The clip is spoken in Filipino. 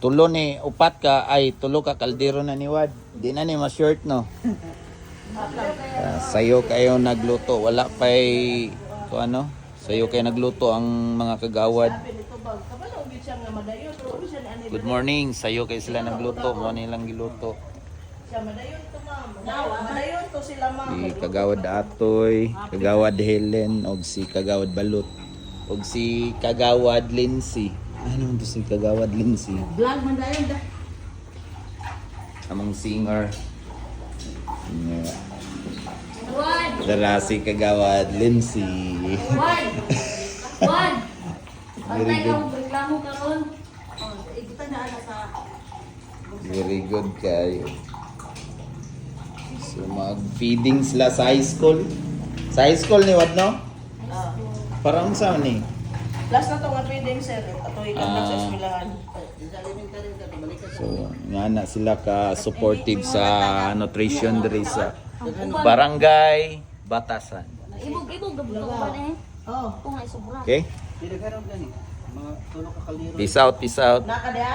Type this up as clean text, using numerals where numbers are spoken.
tulo ni upat ka ay tulo ka kaldero na ni Wad. Di na ni ma-short no. Sayo kayo nagluto, wala pay ko ano? Sayo kayo nagluto ang mga kagawad. Good morning, sayo kayo sila nagluto, mo nilang giluto. Madayon to sila ma'am. Si Kagawad Atoy, Kagawad Helen, og si Kagawad Balot, og si Kagawad Lindsay. Ano to si Kagawad Lindsay? Vlog man dayon da. Among singer. Yeah. One. Dala si Kagawad Lindsay. One. One. Very good. Reklamo karon. Oh, kita na ana sa Very good kayo. So mag-feeding sila sa high school. Sa high school ni Wad no? Parang saan ni? Last na to nga feeding sir. Ato ikandak sa eskwelahan. So, nga na sila ka supportive sa nutrition diri sa Barangay Batasan. Ibog gablo ba eh? Oh. Kung ay sobra. Okay? Peace out, peace out. Naka dia.